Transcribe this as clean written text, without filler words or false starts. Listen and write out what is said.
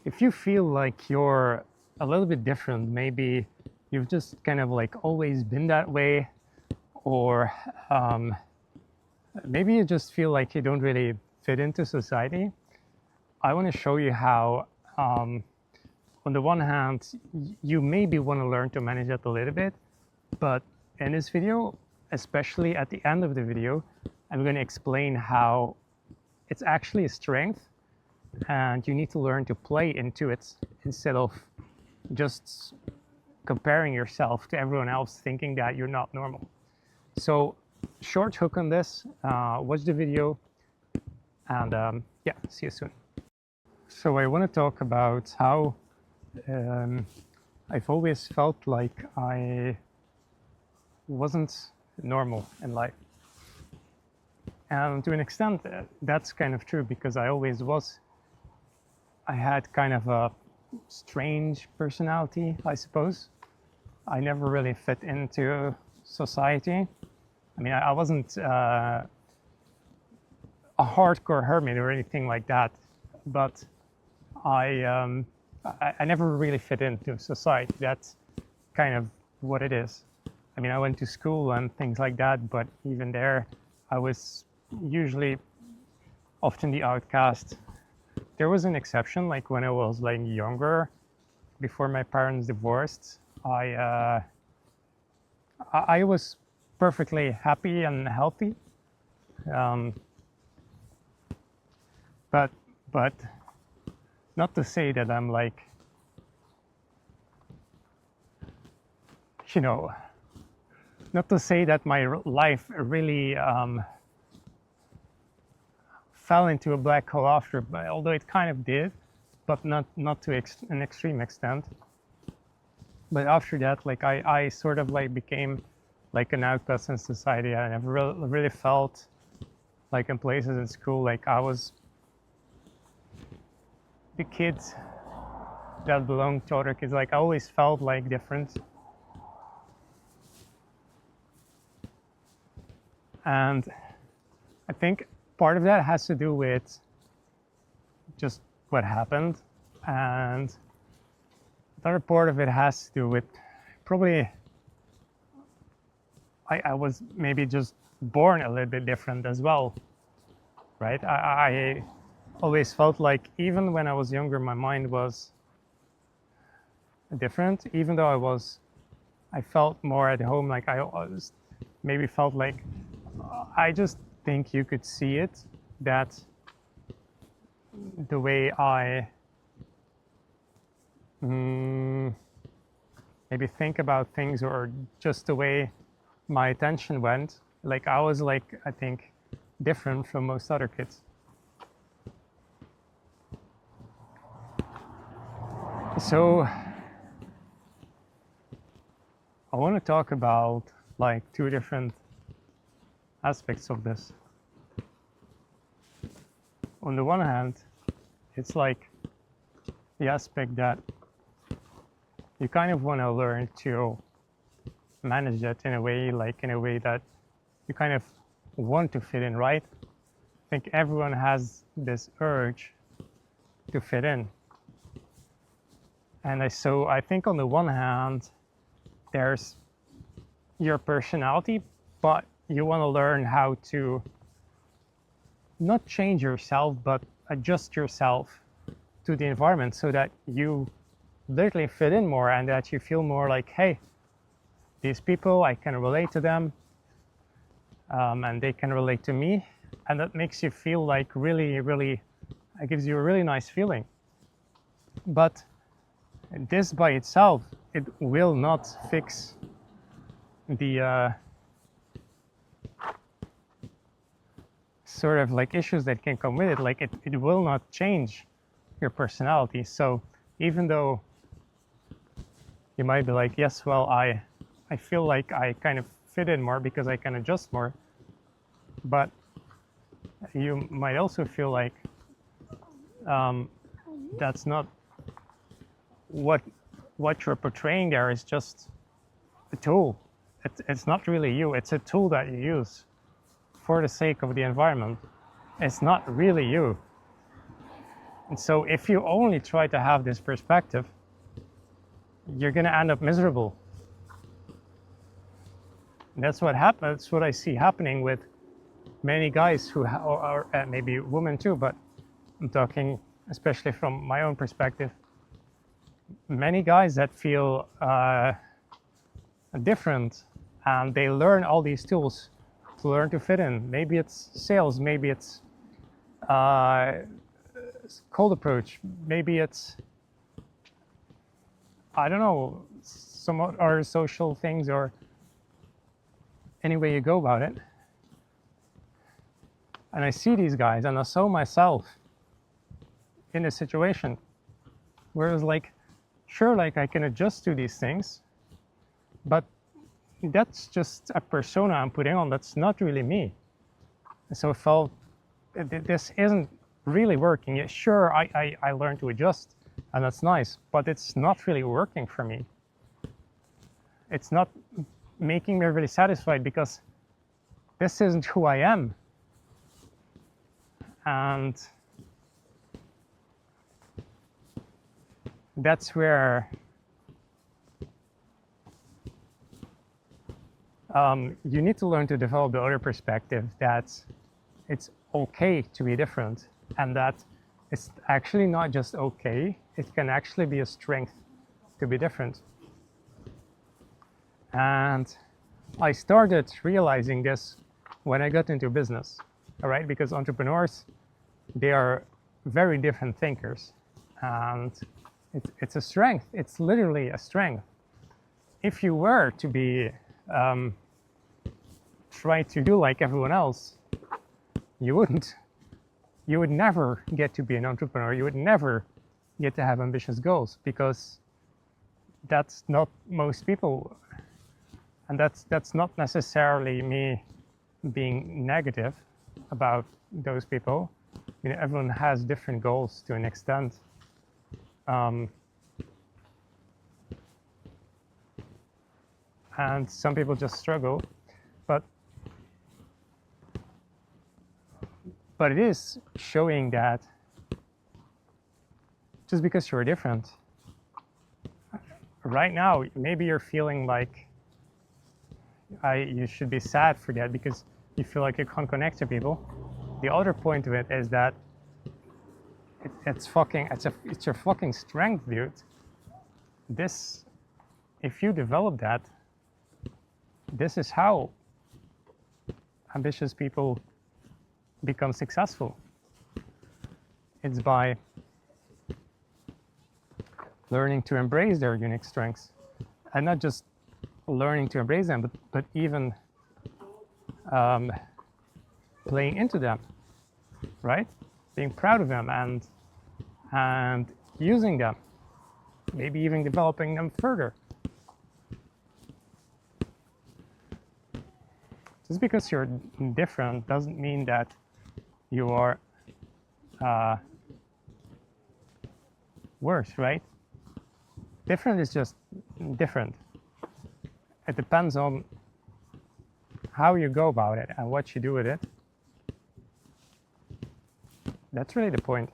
if you feel like you're a little bit different, maybe you've just kind of like always been that way, or um, maybe you just feel like you don't really fit into society, I want to show you how, on the one hand, you maybe want to learn to manage that a little bit, but in this video, especially at the end of the video, I'm going to explain how it's actually a strength and you need to learn to play into it instead of just comparing yourself to everyone else thinking that you're not normal. So short hook on this, watch the video, and yeah, see you soon. So I want to talk about how I've always felt like I wasn't normal in life. And to an extent, that's kind of true because I always was. I had kind of a strange personality, I suppose. I never really fit into society. I mean, I wasn't a hardcore hermit or anything like that, but I never really fit into society. That's kind of what it is. I mean, I went to school and things like that, but even there, I was usually often the outcast. There was an exception, like when I was like younger, before my parents divorced, I was perfectly happy and healthy, um, but not to say that I'm like, you know, not to say that my life really fell into a black hole after, but although it kind of did, but not to an extreme extent. But after that, like I sort of like became like an outcast in society. I never really felt like in places in school, like I was the kids that belonged to other kids. Like I always felt like different. And I think part of that has to do with just what happened. And the other part of it has to do with probably I was maybe just born a little bit different as well, right? I always felt like even when I was younger, my mind was different, even though I felt more at home, like I was maybe felt like I just think you could see it, that the way I maybe think about things, or just the way my attention went, like I was like, I think, different from most other kids. So I want to talk about like two different aspects of this. On the one hand, it's like the aspect that you kind of want to learn to manage that in a way, like in a way that you kind of want to fit in, right? I think everyone has this urge to fit in. And so I think on the one hand, there's your personality, but you want to learn how to not change yourself, but adjust yourself to the environment so that you literally fit in more and that you feel more like, hey, these people, I can relate to them, and they can relate to me. And that makes you feel like really, really, it gives you a really nice feeling. But this by itself, it will not fix the sort of like issues that can come with it. Like it will not change your personality. So even though you might be like, yes, well, I feel like I kind of fit in more because I can adjust more, but you might also feel like that's not what you're portraying there is just a tool. It's not really you. It's a tool that you use for the sake of the environment. It's not really you. And so if you only try to have this perspective, you're going to end up miserable. And that's what happens. That's what I see happening with many guys who are maybe women too, but I'm talking especially from my own perspective. Many guys that feel different, and they learn all these tools to learn to fit in. Maybe it's sales, maybe it's cold approach, maybe it's, I don't know, some other social things, or any way you go about it. And I see these guys, and I saw myself in a situation where it was like, sure, like I can adjust to these things, but that's just a persona I'm putting on. That's not really me. And so I felt this isn't really working. Yeah, sure, I learned to adjust, and that's nice, but it's not really working for me. It's not making me really satisfied, because this isn't who I am. And that's where you need to learn to develop the other perspective, that it's okay to be different, and that it's actually not just okay, it can actually be a strength to be different. And I started realizing this when I got into business, all right? Because entrepreneurs, they are very different thinkers, and it's a strength. It's literally a strength. If you were to be try to do like everyone else, you wouldn't. You would never get to be an entrepreneur. You would never get to have ambitious goals, because that's not most people. And that's not necessarily me being negative about those people. You know, everyone has different goals to an extent. And some people just struggle, but it is showing that just because you're different, right now, maybe you're feeling like you should be sad for that, because you feel like you can't connect to people. The other point of it is that it's your fucking strength, dude. This, if you develop that, this is how ambitious people become successful. It's by learning to embrace their unique strengths, and not just learning to embrace them, but even playing into them, right? Being proud of them and using them, maybe even developing them further. Just because you're different doesn't mean that you are worse, right? Different is just different. It depends on how you go about it and what you do with it. That's really the point.